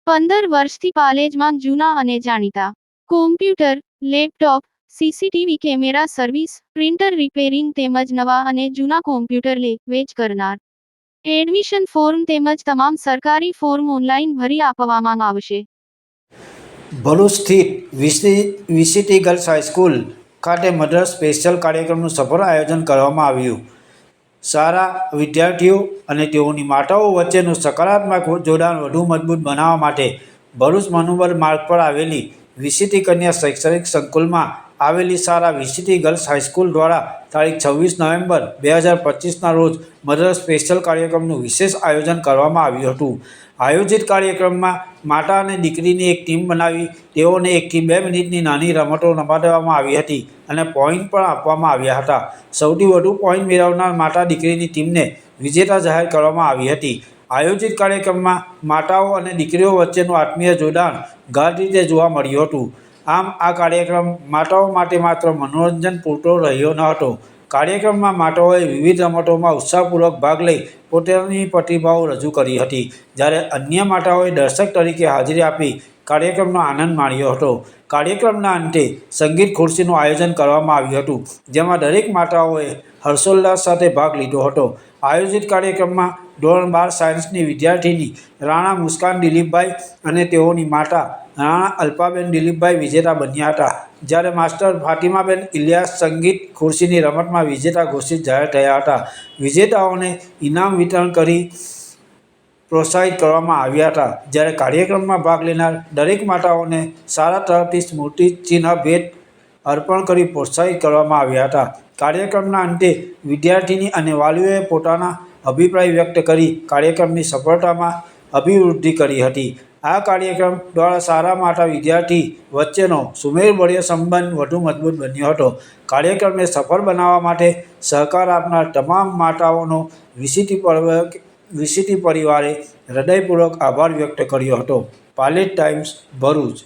15 વર્ષથી પાલેજમાં જૂના અને જાણીતા computer, laptop, CCTV camera service, printer repairing તેમજ નવા અને જૂના કોમ્પ્યુટર લે-વેચ કરનાર. એડમિશન ફોર્મ તેમજ તમામ સરકારી ફોર્મ ઓનલાઈન ભરી આપવામાં આવશે. ભરૂચ સ્થિત વીસીટી ગર્લ્સ હાઈસ્કૂલ ખાતે મધર સ્પેશિયલ કાર્યક્રમનું સફળ આયોજન કરવામાં આવ્યું. શાળા વિદ્યાર્થીઓ અને તેઓની માતાઓ વચ્ચેનું સકારાત્મક જોડાણ વધુ મજબૂત બનાવવા માટે ભરૂચ મનુબર માર્ગ પર આવેલી વીસીટી કન્યા શૈક્ષણિક સંકુલમાં આવેલી શાળા વીસીટી ગર્લ્સ હાઈસ્કૂલ દ્વારા તારીખ 26 નવેમ્બર 2025ના રોજ મધર સ્પેશિયલ કાર્યક્રમનું વિશેષ આયોજન કરવામાં આવ્યું હતું. આયોજિત કાર્યક્રમમાં માતા અને દીકરીની એક ટીમ બનાવી તેઓને 1 થી 2 મિનિટની નાની રમતો રમાડવામાં આવી હતી અને પોઈન્ટ પણ આપવામાં આવ્યા હતા. સૌથી વધુ પોઈન્ટ મેળવનાર માતા દીકરીની ટીમને વિજેતા જાહેર કરવામાં આવી હતી. આયોજિત કાર્યક્રમમાં માતાઓ અને દીકરીઓ વચ્ચેનું આત્મીય જોડાણ ગાઢ રીતે જોવા મળ્યું હતું. આમ આ કાર્યક્રમ માતાઓ માટે માત્ર મનોરંજન પૂરતો રહ્યો ન હતો. કાર્યક્રમમાં માતાઓએ વિવિધ રમતોમાં ઉત્સાહપૂર્વક ભાગ લઈ પોતાની પ્રતિભાઓ રજૂ કરી હતી, જ્યારે અન્ય માતાઓએ દર્શક તરીકે હાજરી આપી કાર્યક્રમનો આનંદ માણ્યો હતો. કાર્યક્રમના અંતે સંગીત ખુરશીનું આયોજન કરવામાં આવ્યું હતું, જેમાં દરેક માતાઓએ હર્ષોલ્લાસ સાથે ભાગ લીધો હતો. આયોજિત કાર્યક્રમમાં ધોરણ 12 સાયન્સની વિદ્યાર્થીની રાણા મુસ્કાન દિલીપભાઈ અને તેઓની માતા રાણા અલ્પાબેન દિલીપભાઈ વિજેતા બન્યા હતા, જ્યારે માસ્ટર ફાતિમાબેન ઇલિયાસ સંગીત ખુરશીની રમતમાં વિજેતા ઘોષિત જાહેર થયા હતા. વિજેતાઓને ઇનામ વિતરણ કરી પ્રોત્સાહિત કરવામાં આવ્યા હતા, જ્યારે કાર્યક્રમમાં ભાગ લેનાર દરેક માતાઓને શાળા તરફથી સ્મૃતિચિહ્ન ભેટ અર્પણ કરી પ્રોત્સાહિત કરવામાં આવ્યા હતા. કાર્યક્રમના અંતે વિદ્યાર્થીની અને વાલીઓએ પોતાના અભિપ્રાય વ્યક્ત કરી કાર્યક્રમની સફળતામાં અભિવૃદ્ધિ કરી હતી. આ કાર્યક્રમ દ્વારા શાળા માતા વિદ્યાર્થી વચ્ચેનો સુમેળભર્યો સંબંધ વધુ મજબૂત બન્યો હતો. કાર્યક્રમને સફળ બનાવવા માટે સહકાર આપનાર તમામ માતાઓનો વીસીટી પરિવારે હૃદયપૂર્વક આભાર વ્યક્ત કર્યો હતો. પાલેજ ટાઈમ્સ, ભરૂચ.